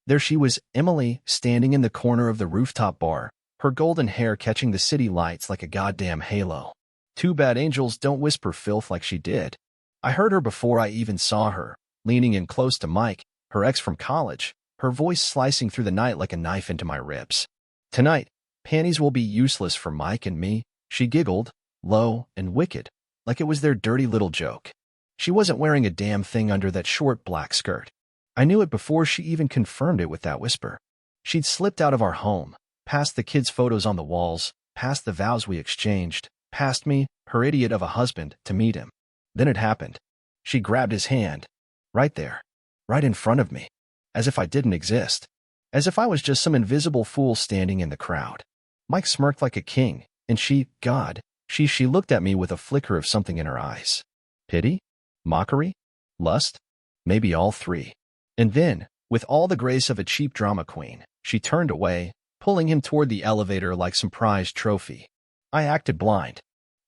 There she was, Emily, standing in the corner of the rooftop bar, her golden hair catching the city lights like a goddamn halo. Too bad angels don't whisper filth like she did. I heard her before I even saw her, leaning in close to Mike, her ex from college, her voice slicing through the night like a knife into my ribs. Tonight, panties will be useless for Mike and me, she giggled, low and wicked, like it was their dirty little joke. She wasn't wearing a damn thing under that short black skirt. I knew it before she even confirmed it with that whisper. She'd slipped out of our home, past the kids' photos on the walls, past the vows we exchanged, past me, her idiot of a husband, to meet him. Then it happened. She grabbed his hand. Right there. Right in front of me. As if I didn't exist. As if I was just some invisible fool standing in the crowd. Mike smirked like a king, and she looked at me with a flicker of something in her eyes. Pity? Mockery? Lust? Maybe all three. And then, with all the grace of a cheap drama queen, she turned away, pulling him toward the elevator like some prized trophy. I acted blind.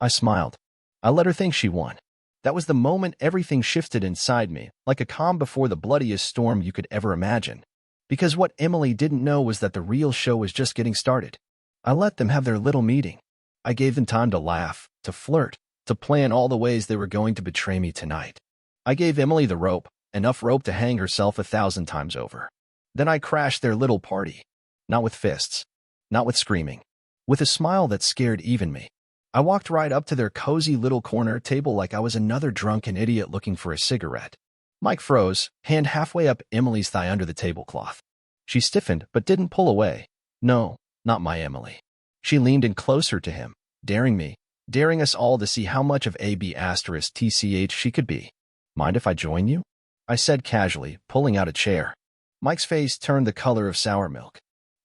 I smiled. I let her think she won. That was the moment everything shifted inside me, like a calm before the bloodiest storm you could ever imagine. Because what Emily didn't know was that the real show was just getting started. I let them have their little meeting. I gave them time to laugh, to flirt, to plan all the ways they were going to betray me tonight. I gave Emily the rope, enough rope to hang herself 1,000 times over. Then I crashed their little party. Not with fists. Not with screaming. With a smile that scared even me. I walked right up to their cozy little corner table like I was another drunken idiot looking for a cigarette. Mike froze, hand halfway up Emily's thigh under the tablecloth. She stiffened but didn't pull away. No, not my Emily. She leaned in closer to him, daring me, daring us all to see how much of AB*TCH she could be. Mind if I join you? I said casually, pulling out a chair. Mike's face turned the color of sour milk.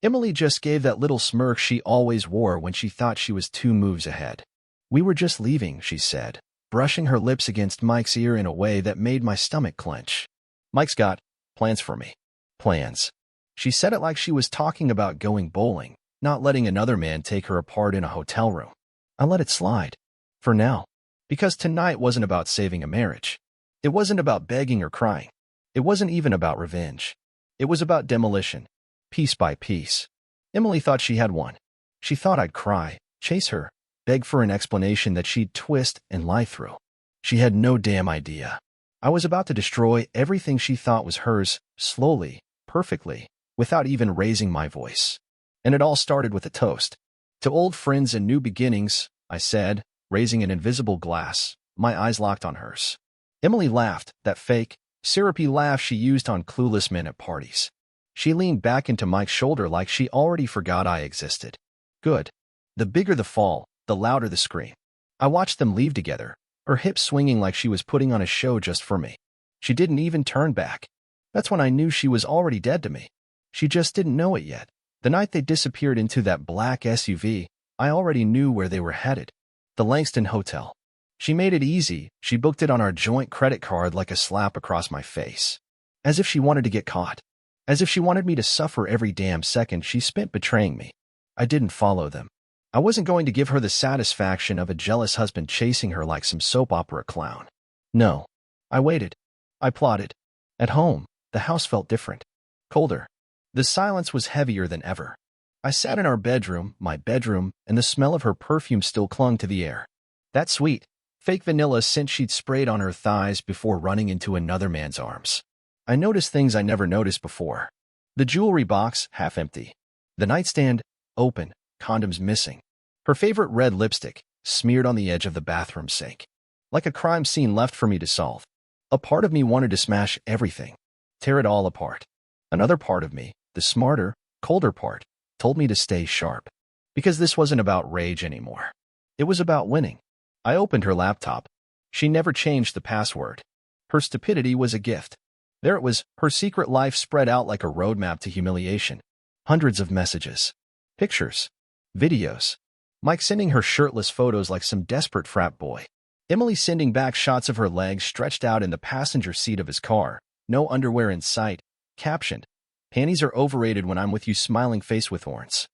Emily just gave that little smirk she always wore when she thought she was 2 moves ahead. We were just leaving, she said, brushing her lips against Mike's ear in a way that made my stomach clench. Mike's got plans for me. Plans. She said it like she was talking about going bowling, not letting another man take her apart in a hotel room. I let it slide. For now. Because tonight wasn't about saving a marriage. It wasn't about begging or crying. It wasn't even about revenge. It was about demolition, piece by piece. Emily thought she had one. She thought I'd cry, chase her, beg for an explanation that she'd twist and lie through. She had no damn idea. I was about to destroy everything she thought was hers, slowly, perfectly, without even raising my voice. And it all started with a toast. To old friends and new beginnings, I said, raising an invisible glass, my eyes locked on hers. Emily laughed, that fake, syrupy laugh she used on clueless men at parties. She leaned back into Mike's shoulder like she already forgot I existed. Good. The bigger the fall, the louder the scream. I watched them leave together, her hips swinging like she was putting on a show just for me. She didn't even turn back. That's when I knew she was already dead to me. She just didn't know it yet. The night they disappeared into that black SUV, I already knew where they were headed. The Langston Hotel. She made it easy. She booked it on our joint credit card like a slap across my face. As if she wanted to get caught. As if she wanted me to suffer every damn second she spent betraying me. I didn't follow them. I wasn't going to give her the satisfaction of a jealous husband chasing her like some soap opera clown. No. I waited. I plotted. At home, the house felt different. Colder. The silence was heavier than ever. I sat in our bedroom, my bedroom, and the smell of her perfume still clung to the air. That sweet, fake vanilla scent she'd sprayed on her thighs before running into another man's arms. I noticed things I never noticed before. The jewelry box, half empty. The nightstand, open, condoms missing. Her favorite red lipstick, smeared on the edge of the bathroom sink. Like a crime scene left for me to solve. A part of me wanted to smash everything. Tear it all apart. Another part of me, the smarter, colder part, told me to stay sharp. Because this wasn't about rage anymore. It was about winning. I opened her laptop. She never changed the password. Her stupidity was a gift. There it was, her secret life spread out like a roadmap to humiliation. Hundreds of messages. Pictures. Videos. Mike sending her shirtless photos like some desperate frat boy. Emily sending back shots of her legs stretched out in the passenger seat of his car. No underwear in sight. Captioned, "Panties are overrated when I'm with you, smiling face with horns."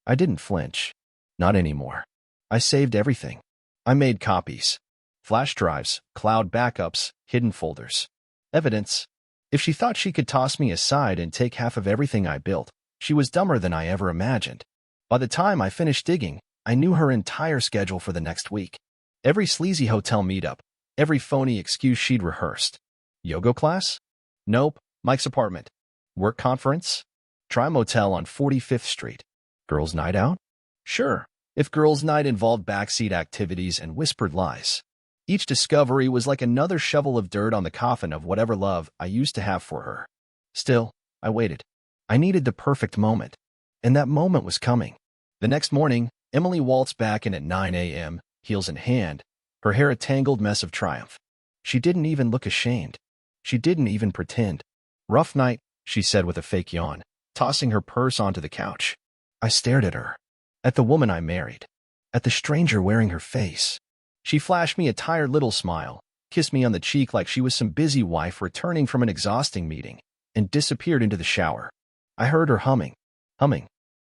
I didn't flinch. Not anymore. I saved everything. I made copies. Flash drives, cloud backups, hidden folders. Evidence. If she thought she could toss me aside and take half of everything I built, she was dumber than I ever imagined. By the time I finished digging, I knew her entire schedule for the next week. Every sleazy hotel meetup, every phony excuse she'd rehearsed. Yoga class? Nope. Mike's apartment. Work conference? Try motel on 45th Street. Girls' night out? Sure, if girls' night involved backseat activities and whispered lies. Each discovery was like another shovel of dirt on the coffin of whatever love I used to have for her. Still, I waited. I needed the perfect moment. And that moment was coming. The next morning, Emily waltzed back in at 9 a.m., heels in hand, her hair a tangled mess of triumph. She didn't even look ashamed. She didn't even pretend. Rough night, she said with a fake yawn, tossing her purse onto the couch. I stared at her. At the woman I married. At the stranger wearing her face. She flashed me a tired little smile, kissed me on the cheek like she was some busy wife returning from an exhausting meeting, and disappeared into the shower. I heard her humming,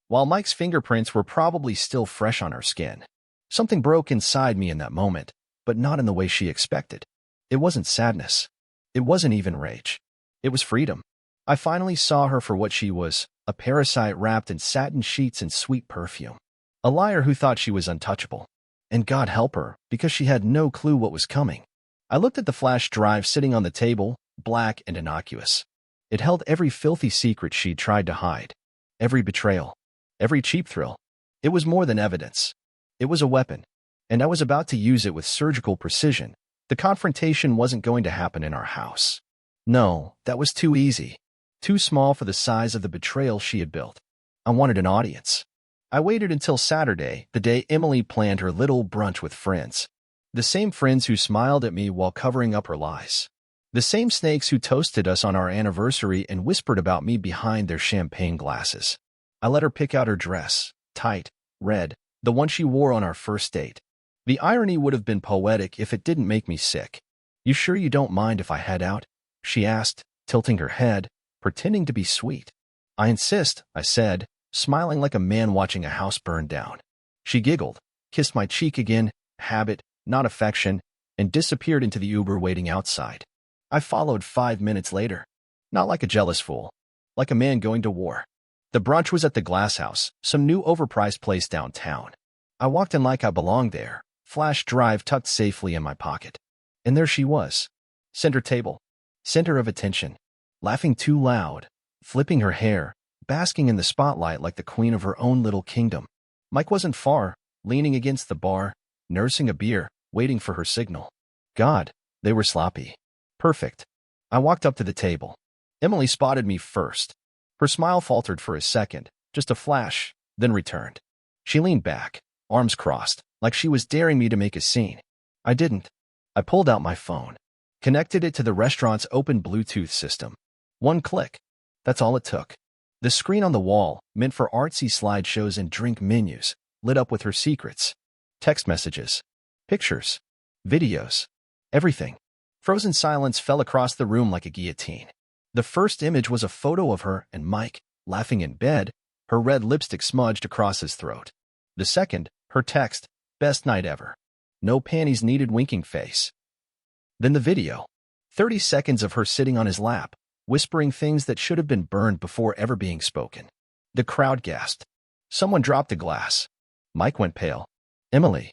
while Mike's fingerprints were probably still fresh on her skin. Something broke inside me in that moment, but not in the way she expected. It wasn't sadness. It wasn't even rage. It was freedom. I finally saw her for what she was, a parasite wrapped in satin sheets and sweet perfume. A liar who thought she was untouchable. And God help her, because she had no clue what was coming. I looked at the flash drive sitting on the table, black and innocuous. It held every filthy secret she'd tried to hide. Every betrayal. Every cheap thrill. It was more than evidence. It was a weapon. And I was about to use it with surgical precision. The confrontation wasn't going to happen in our house. No, that was too easy. Too small for the size of the betrayal she had built. I wanted an audience. I waited until Saturday, the day Emily planned her little brunch with friends. The same friends who smiled at me while covering up her lies. The same snakes who toasted us on our anniversary and whispered about me behind their champagne glasses. I let her pick out her dress, tight, red, the one she wore on our first date. The irony would have been poetic if it didn't make me sick. You sure you don't mind if I head out? She asked, tilting her head, pretending to be sweet. I insist, I said, smiling like a man watching a house burn down. She giggled, kissed my cheek again, habit, not affection, and disappeared into the Uber waiting outside. I followed 5 minutes later. Not like a jealous fool. Like a man going to war. The brunch was at the Glass House, some new overpriced place downtown. I walked in like I belonged there, flash drive tucked safely in my pocket. And there she was. Center table. Center of attention. Laughing too loud. Flipping her hair. Basking in the spotlight like the queen of her own little kingdom. Mike wasn't far, leaning against the bar, nursing a beer, waiting for her signal. God, they were sloppy. Perfect. I walked up to the table. Emily spotted me first. Her smile faltered for a second, just a flash, then returned. She leaned back, arms crossed, like she was daring me to make a scene. I didn't. I pulled out my phone. Connected it to the restaurant's open Bluetooth system. One click. That's all it took. The screen on the wall, meant for artsy slideshows and drink menus, lit up with her secrets. Text messages. Pictures. Videos. Everything. Frozen silence fell across the room like a guillotine. The first image was a photo of her and Mike, laughing in bed, her red lipstick smudged across his throat. The second, her text, best night ever. No panties needed winking face. Then the video. 30 seconds of her sitting on his lap, whispering things that should have been burned before ever being spoken. The crowd gasped. Someone dropped a glass. Mike went pale. Emily.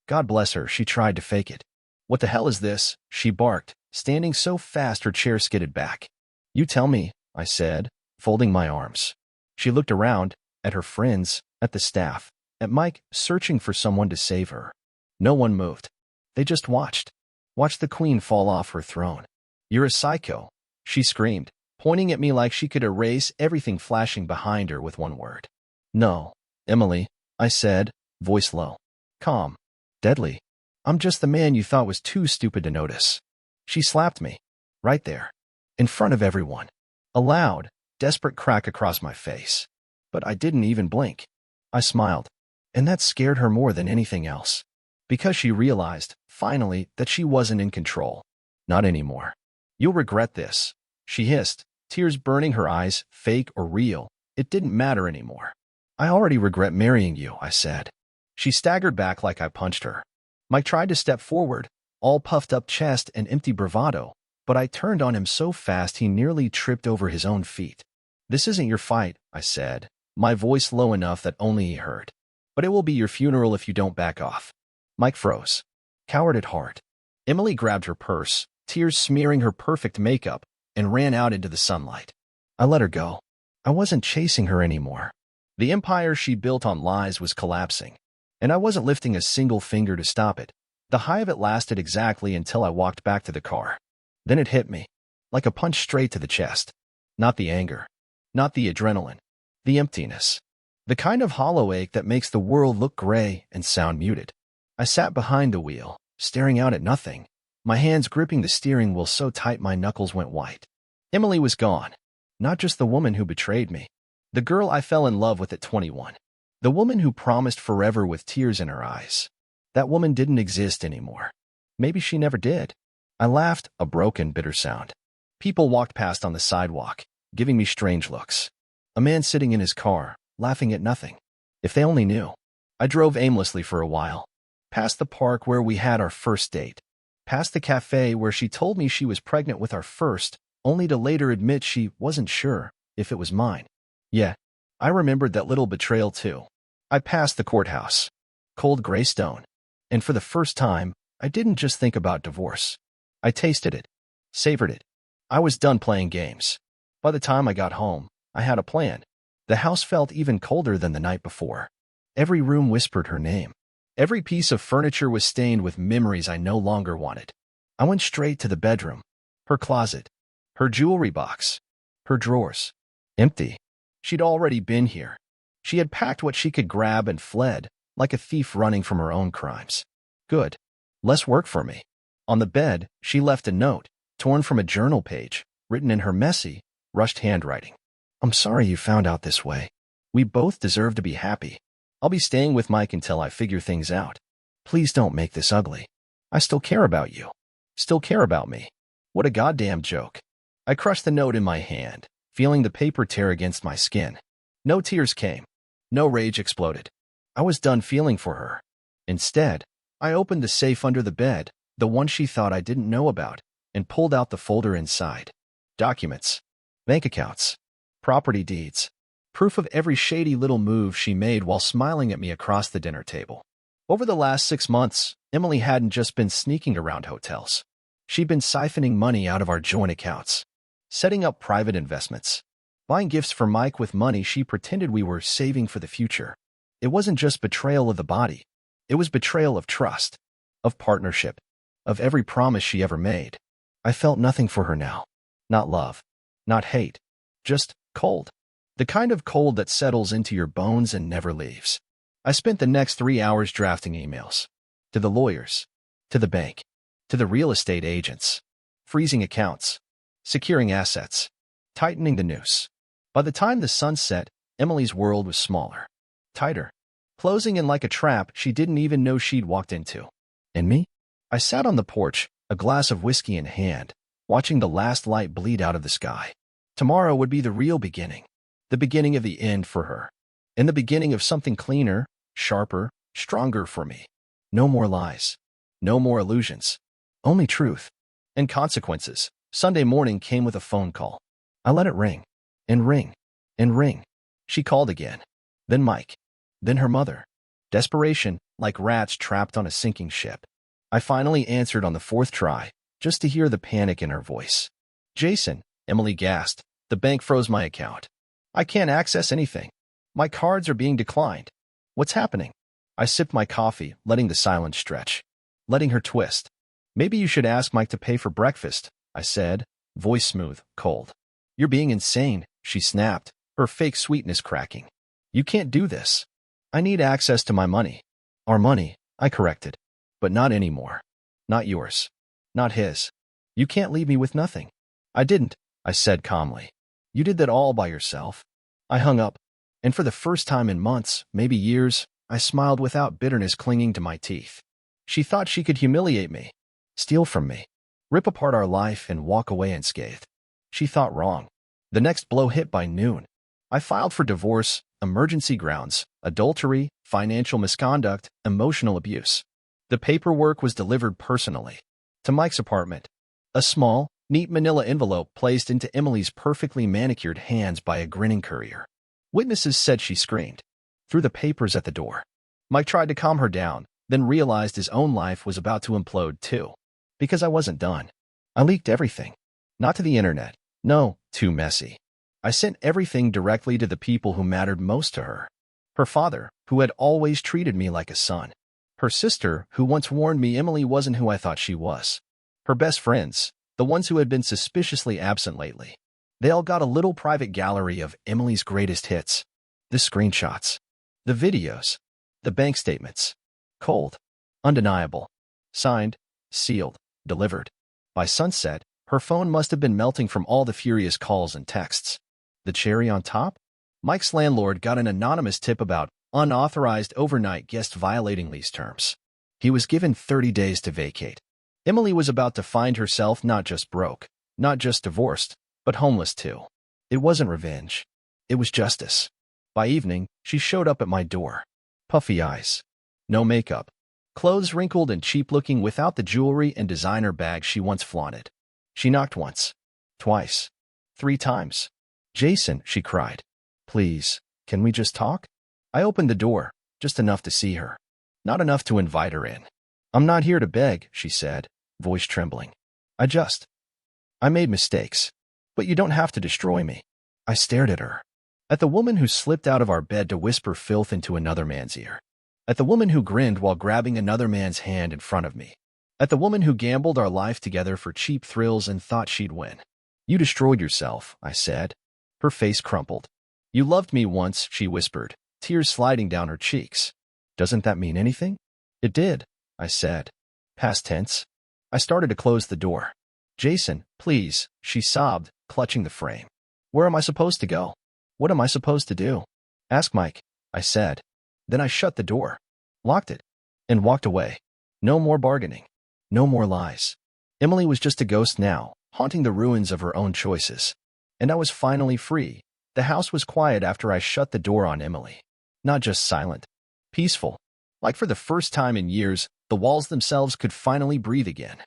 God bless her, she tried to fake it. What the hell is this? She barked, standing so fast her chair skidded back. You tell me, I said, folding my arms. She looked around, at her friends, at the staff, at Mike, searching for someone to save her. No one moved. They just watched. Watched the queen fall off her throne. You're a psycho, she screamed, pointing at me like she could erase everything flashing behind her with one word. No, Emily, I said, voice low. Calm. Deadly. I'm just the man you thought was too stupid to notice. She slapped me. Right there. In front of everyone. A loud, desperate crack across my face. But I didn't even blink. I smiled. And that scared her more than anything else. Because she realized, finally, that she wasn't in control. Not anymore. You'll regret this, she hissed, tears burning her eyes, fake or real. It didn't matter anymore. I already regret marrying you, I said. She staggered back like I punched her. Mike tried to step forward, all puffed up chest and empty bravado, but I turned on him so fast he nearly tripped over his own feet. "This isn't your fight," I said, my voice low enough that only he heard. "But it will be your funeral if you don't back off." Mike froze. Coward at heart. Emily grabbed her purse, tears smearing her perfect makeup, and ran out into the sunlight. I let her go. I wasn't chasing her anymore. The empire she built on lies was collapsing, and I wasn't lifting a single finger to stop it. The high of it lasted exactly until I walked back to the car. Then it hit me, like a punch straight to the chest. Not the anger, not the adrenaline, the emptiness. The kind of hollow ache that makes the world look gray and sound muted. I sat behind the wheel, staring out at nothing, my hands gripping the steering wheel so tight my knuckles went white. Emily was gone. Not just the woman who betrayed me. The girl I fell in love with at 21. The woman who promised forever with tears in her eyes. That woman didn't exist anymore. Maybe she never did. I laughed, a broken, bitter sound. People walked past on the sidewalk, giving me strange looks. A man sitting in his car, laughing at nothing. If they only knew. I drove aimlessly for a while. Past the park where we had our first date. Past the cafe where she told me she was pregnant with our first, only to later admit she wasn't sure if it was mine. Yeah, I remembered that little betrayal too. I passed the courthouse. Cold gray stone. And for the first time, I didn't just think about divorce. I tasted it. Savored it. I was done playing games. By the time I got home, I had a plan. The house felt even colder than the night before. Every room whispered her name. Every piece of furniture was stained with memories I no longer wanted. I went straight to the bedroom. Her closet. Her jewelry box. Her drawers. Empty. She'd already been here. She had packed what she could grab and fled, like a thief running from her own crimes. Good. Less work for me. On the bed, she left a note, torn from a journal page, written in her messy, rushed handwriting. "I'm sorry you found out this way. We both deserve to be happy. I'll be staying with Mike until I figure things out. Please don't make this ugly. I still care about you. Still care about me." What a goddamn joke. I crushed the note in my hand, feeling the paper tear against my skin. No tears came. No rage exploded. I was done feeling for her. Instead, I opened the safe under the bed, the one she thought I didn't know about, and pulled out the folder inside. Documents. Bank accounts. Property deeds. Proof of every shady little move she made while smiling at me across the dinner table. Over the last 6 months, Emily hadn't just been sneaking around hotels. She'd been siphoning money out of our joint accounts, setting up private investments, buying gifts for Mike with money she pretended we were saving for the future. It wasn't just betrayal of the body. It was betrayal of trust, of partnership, of every promise she ever made. I felt nothing for her now. Not love. Not hate. Just cold. The kind of cold that settles into your bones and never leaves. I spent the next 3 hours drafting emails. To the lawyers. To the bank. To the real estate agents. Freezing accounts. Securing assets. Tightening the noose. By the time the sun set, Emily's world was smaller. Tighter. Closing in like a trap she didn't even know she'd walked into. And me? I sat on the porch, a glass of whiskey in hand, watching the last light bleed out of the sky. Tomorrow would be the real beginning. The beginning of the end for her. And the beginning of something cleaner, sharper, stronger for me. No more lies. No more illusions. Only truth. And consequences. Sunday morning came with a phone call. I let it ring. And ring. And ring. She called again. Then Mike. Then her mother. Desperation, like rats trapped on a sinking ship. I finally answered on the 4th try, just to hear the panic in her voice. "Jason," Emily gasped, "the bank froze my account. I can't access anything. My cards are being declined. What's happening?" I sipped my coffee, letting the silence stretch. Letting her twist. "Maybe you should ask Mike to pay for breakfast," I said, voice smooth, cold. "You're being insane," she snapped, her fake sweetness cracking. "You can't do this. I need access to my money." "Our money," I corrected. "But not anymore. Not yours. Not his. You can't leave me with nothing." "I didn't," I said calmly. "You did that all by yourself." I hung up, and for the first time in months, maybe years, I smiled without bitterness clinging to my teeth. She thought she could humiliate me, steal from me, rip apart our life and walk away unscathed. She thought wrong. The next blow hit by noon. I filed for divorce, emergency grounds, adultery, financial misconduct, emotional abuse. The paperwork was delivered personally. To Mike's apartment. A small, Neat manila envelope placed into Emily's perfectly manicured hands by a grinning courier. Witnesses said she screamed. Threw the papers at the door. Mike tried to calm her down, then realized his own life was about to implode too. Because I wasn't done. I leaked everything. Not to the internet. No, too messy. I sent everything directly to the people who mattered most to her. Her father, who had always treated me like a son. Her sister, who once warned me Emily wasn't who I thought she was. Her best friends, the ones who had been suspiciously absent lately. They all got a little private gallery of Emily's greatest hits. The screenshots. The videos. The bank statements. Cold. Undeniable. Signed. Sealed. Delivered. By sunset, her phone must have been melting from all the furious calls and texts. The cherry on top? Mike's landlord got an anonymous tip about unauthorized overnight guest violating lease terms. He was given 30 days to vacate. Emily was about to find herself not just broke, not just divorced, but homeless too. It wasn't revenge. It was justice. By evening, she showed up at my door. Puffy eyes. No makeup. Clothes wrinkled and cheap-looking without the jewelry and designer bags she once flaunted. She knocked once. Twice. 3 times. "Jason," she cried. "Please, can we just talk?" I opened the door, just enough to see her. Not enough to invite her in. "I'm not here to beg," she said, voice trembling. I made mistakes. But you don't have to destroy me." I stared at her. At the woman who slipped out of our bed to whisper filth into another man's ear. At the woman who grinned while grabbing another man's hand in front of me. At the woman who gambled our life together for cheap thrills and thought she'd win. "You destroyed yourself," I said. Her face crumpled. "You loved me once," she whispered, tears sliding down her cheeks. "Doesn't that mean anything?" "It did," I said. Past tense. I started to close the door. "Jason, please," she sobbed, clutching the frame. "Where am I supposed to go? What am I supposed to do?" "Ask Mike," I said. Then I shut the door, locked it, and walked away. No more bargaining. No more lies. Emily was just a ghost now, haunting the ruins of her own choices. And I was finally free. The house was quiet after I shut the door on Emily. Not just silent. Peaceful. Like for the first time in years, the walls themselves could finally breathe again.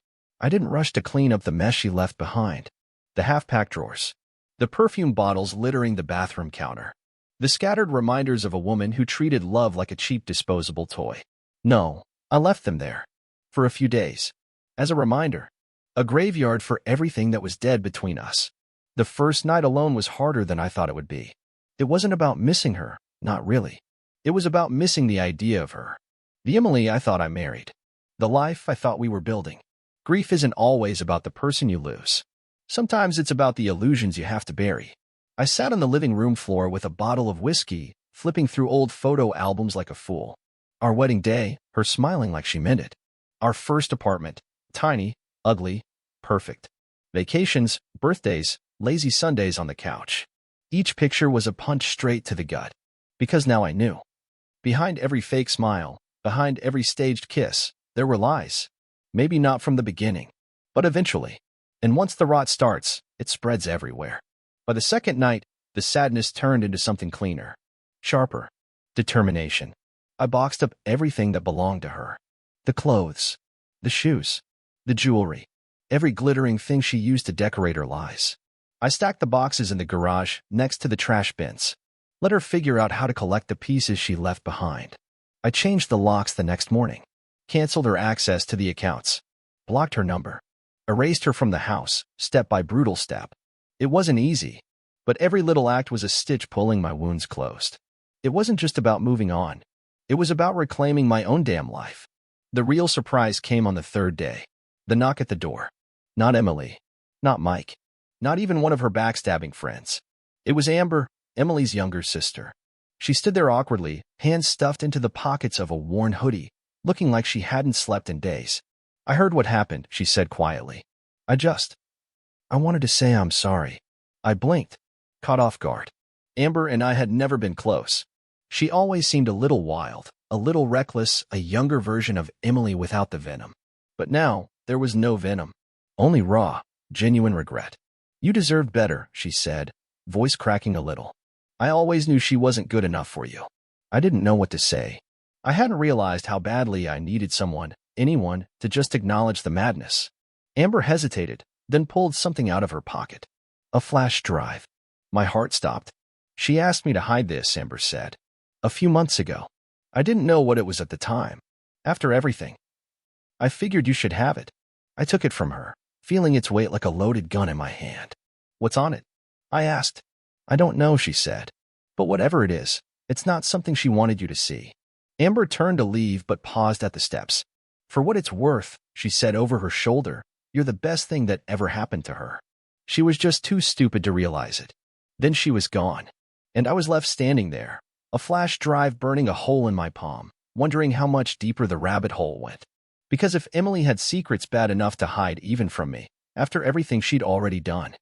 I didn't rush to clean up the mess she left behind. The half-packed drawers. The perfume bottles littering the bathroom counter. The scattered reminders of a woman who treated love like a cheap disposable toy. No, I left them there. For a few days. As a reminder. A graveyard for everything that was dead between us. The first night alone was harder than I thought it would be. It wasn't about missing her, not really. It was about missing the idea of her. The Emily I thought I married. The life I thought we were building. Grief isn't always about the person you lose. Sometimes it's about the illusions you have to bury. I sat on the living room floor with a bottle of whiskey, flipping through old photo albums like a fool. Our wedding day, her smiling like she meant it. Our first apartment, tiny, ugly, perfect. Vacations, birthdays, lazy Sundays on the couch. Each picture was a punch straight to the gut. Because now I knew. Behind every fake smile, behind every staged kiss, there were lies. Maybe not from the beginning, but eventually. And once the rot starts, it spreads everywhere. By the second night, the sadness turned into something cleaner. Sharper. Determination. I boxed up everything that belonged to her. The clothes. The shoes. The jewelry. Every glittering thing she used to decorate her lies. I stacked the boxes in the garage next to the trash bins. Let her figure out how to collect the pieces she left behind. I changed the locks the next morning. Canceled her access to the accounts. Blocked her number. Erased her from the house, step by brutal step. It wasn't easy, but every little act was a stitch pulling my wounds closed. It wasn't just about moving on. It was about reclaiming my own damn life. The real surprise came on the third day. The knock at the door. Not Emily. Not Mike. Not even one of her backstabbing friends. It was Amber, Emily's younger sister. She stood there awkwardly, hands stuffed into the pockets of a worn hoodie, looking like she hadn't slept in days. "I heard what happened," she said quietly. I wanted to say I'm sorry." I blinked, caught off guard. Amber and I had never been close. She always seemed a little wild, a little reckless, a younger version of Emily without the venom. But now, there was no venom. Only raw, genuine regret. "You deserved better," she said, voice cracking a little. "I always knew she wasn't good enough for you." I didn't know what to say. I hadn't realized how badly I needed someone, anyone, to just acknowledge the madness. Amber hesitated, then pulled something out of her pocket. A flash drive. My heart stopped. She asked me to hide this, Amber said. A few months ago. I didn't know what it was at the time. After everything, I figured you should have it. I took it from her, feeling its weight like a loaded gun in my hand. What's on it? I asked. I don't know, she said. But whatever it is, it's not something she wanted you to see. Amber turned to leave but paused at the steps. For what it's worth, she said over her shoulder, you're the best thing that ever happened to her. She was just too stupid to realize it. Then she was gone. And I was left standing there, a flash drive burning a hole in my palm, wondering how much deeper the rabbit hole went. Because if Emily had secrets bad enough to hide even from me, after everything she'd already done,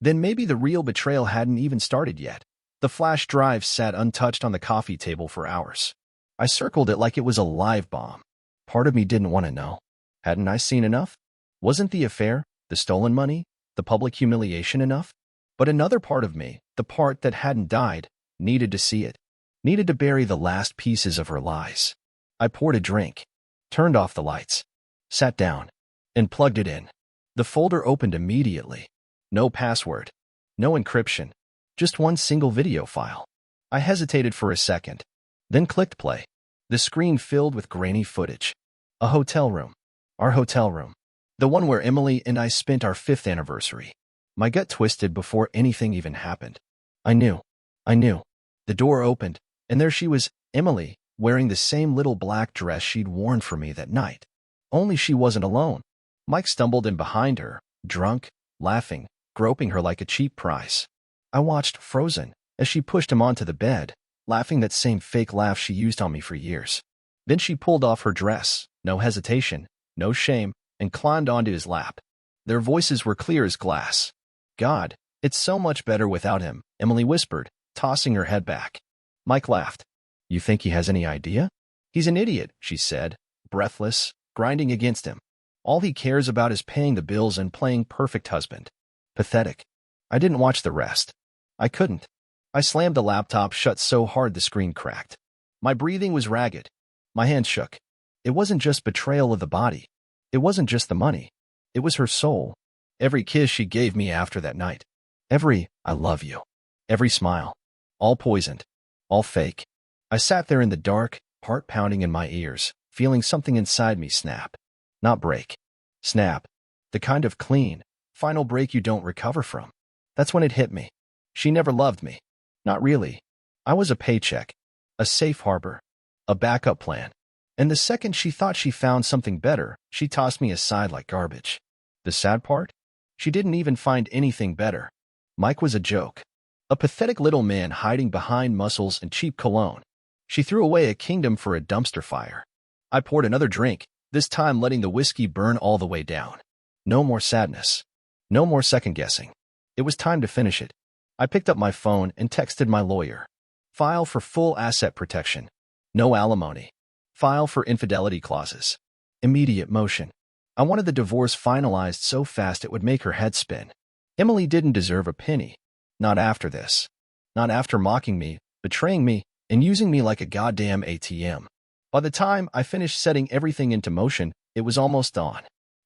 then maybe the real betrayal hadn't even started yet. The flash drive sat untouched on the coffee table for hours. I circled it like it was a live bomb. Part of me didn't want to know. Hadn't I seen enough? Wasn't the affair, the stolen money, the public humiliation enough? But another part of me, the part that hadn't died, needed to see it. Needed to bury the last pieces of her lies. I poured a drink, turned off the lights, sat down, and plugged it in. The folder opened immediately. No password, no encryption, just one single video file. I hesitated for a second, then clicked play. The screen filled with grainy footage. A hotel room. Our hotel room. The one where Emily and I spent our 5th anniversary. My gut twisted before anything even happened. I knew. The door opened, and there she was, Emily, wearing the same little black dress she'd worn for me that night. Only she wasn't alone. Mike stumbled in behind her, drunk, laughing, groping her like a cheap prize. I watched, frozen, as she pushed him onto the bed, laughing that same fake laugh she used on me for years. Then she pulled off her dress, no hesitation, no shame, and climbed onto his lap. Their voices were clear as glass. God, it's so much better without him, Emily whispered, tossing her head back. Mike laughed. You think he has any idea? He's an idiot, she said, breathless, grinding against him. All he cares about is paying the bills and playing perfect husband. Pathetic. I didn't watch the rest. I couldn't. I slammed the laptop shut so hard the screen cracked. My breathing was ragged. My hands shook. It wasn't just betrayal of the body. It wasn't just the money. It was her soul. Every kiss she gave me after that night. Every "I love you." Every smile. All poisoned. All fake. I sat there in the dark, heart pounding in my ears, feeling something inside me snap. Not break. Snap. The kind of clean, final break you don't recover from. That's when it hit me. She never loved me. Not really. I was a paycheck. A safe harbor. A backup plan. And the second she thought she found something better, she tossed me aside like garbage. The sad part? She didn't even find anything better. Mike was a joke. A pathetic little man hiding behind muscles and cheap cologne. She threw away a kingdom for a dumpster fire. I poured another drink, this time letting the whiskey burn all the way down. No more sadness. No more second-guessing. It was time to finish it. I picked up my phone and texted my lawyer. File for full asset protection. No alimony. File for infidelity clauses. Immediate motion. I wanted the divorce finalized so fast it would make her head spin. Emily didn't deserve a penny. Not after this. Not after mocking me, betraying me, and using me like a goddamn ATM. By the time I finished setting everything into motion, it was almost dawn.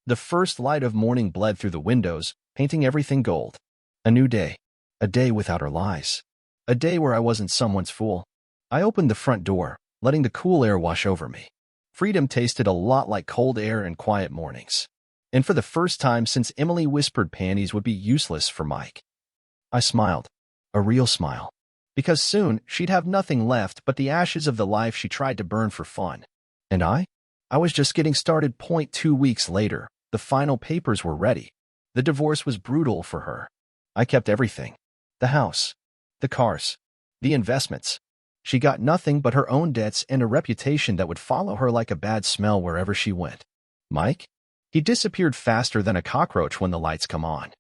The first light of morning bled through the windows, painting everything gold. A new day. A day without her lies. A day where I wasn't someone's fool. I opened the front door, letting the cool air wash over me. Freedom tasted a lot like cold air and quiet mornings. And for the first time since Emily whispered panties would be useless for Mike, I smiled. A real smile. Because soon she'd have nothing left but the ashes of the life she tried to burn for fun. And I was just getting started. 2 weeks later, the final papers were ready. The divorce was brutal for her. I kept everything. The house. The cars. The investments. She got nothing but her own debts and a reputation that would follow her like a bad smell wherever she went. Mike? He disappeared faster than a cockroach when the lights come on.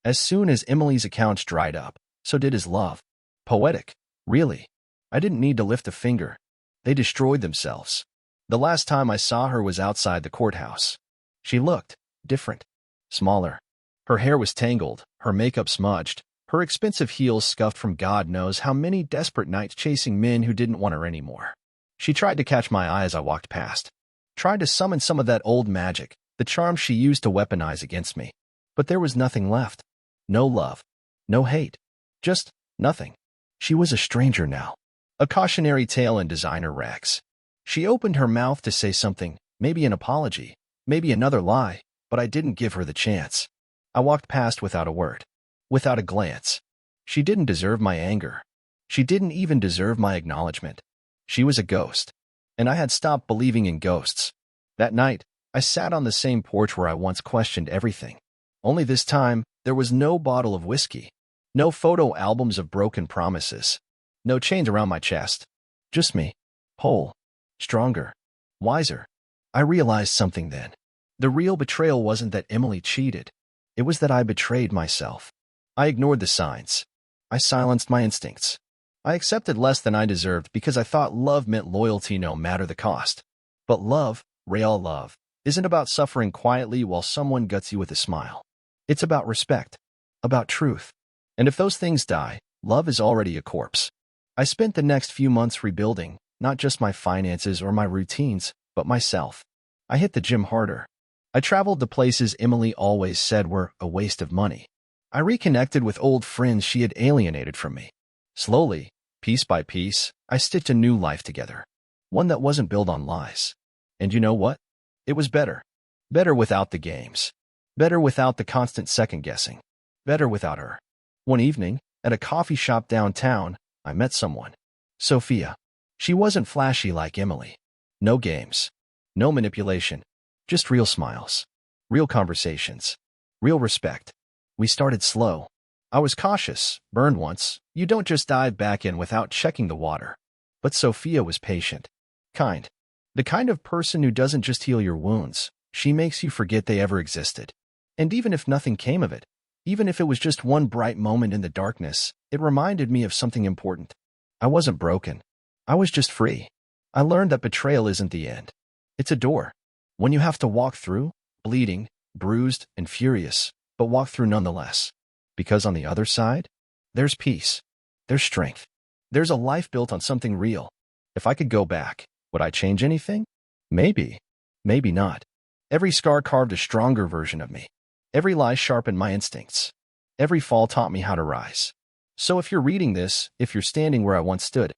As soon as Emily's accounts dried up, so did his love. Poetic. Really. I didn't need to lift a finger. They destroyed themselves. The last time I saw her was outside the courthouse. She looked different. Smaller. Her hair was tangled, her makeup smudged, her expensive heels scuffed from God knows how many desperate nights chasing men who didn't want her anymore. She tried to catch my eye as I walked past. Tried to summon some of that old magic, the charm she used to weaponize against me. But there was nothing left. No love. No hate. Just nothing. She was a stranger now. A cautionary tale in designer rags. She opened her mouth to say something, maybe an apology, maybe another lie, but I didn't give her the chance. I walked past without a word, without a glance. She didn't deserve my anger. She didn't even deserve my acknowledgement. She was a ghost, and I had stopped believing in ghosts. That night, I sat on the same porch where I once questioned everything. Only this time, there was no bottle of whiskey, no photo albums of broken promises, no chains around my chest. Just me, whole, stronger, wiser. I realized something then. The real betrayal wasn't that Emily cheated. It was that I betrayed myself. I ignored the signs. I silenced my instincts. I accepted less than I deserved because I thought love meant loyalty no matter the cost. But love, real love, isn't about suffering quietly while someone guts you with a smile. It's about respect, about truth. And if those things die, love is already a corpse. I spent the next few months rebuilding, not just my finances or my routines, but myself. I hit the gym harder. I traveled to places Emily always said were a waste of money. I reconnected with old friends she had alienated from me. Slowly, piece by piece, I stitched a new life together. One that wasn't built on lies. And you know what? It was better. Better without the games. Better without the constant second-guessing. Better without her. One evening, at a coffee shop downtown, I met someone. Sophia. She wasn't flashy like Emily. No games. No manipulation. Just real smiles. Real conversations. Real respect. We started slow. I was cautious, burned once. You don't just dive back in without checking the water. But Sophia was patient. Kind. The kind of person who doesn't just heal your wounds, she makes you forget they ever existed. And even if nothing came of it, even if it was just one bright moment in the darkness, it reminded me of something important. I wasn't broken. I was just free. I learned that betrayal isn't the end. It's a door. One you have to walk through, bleeding, bruised, and furious, but walk through nonetheless. Because on the other side, there's peace. There's strength. There's a life built on something real. If I could go back, would I change anything? Maybe. Maybe not. Every scar carved a stronger version of me. Every lie sharpened my instincts. Every fall taught me how to rise. So if you're reading this, if you're standing where I once stood,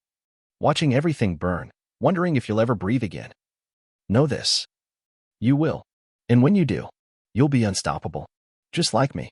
watching everything burn, wondering if you'll ever breathe again, know this. You will. And when you do, you'll be unstoppable. Just like me.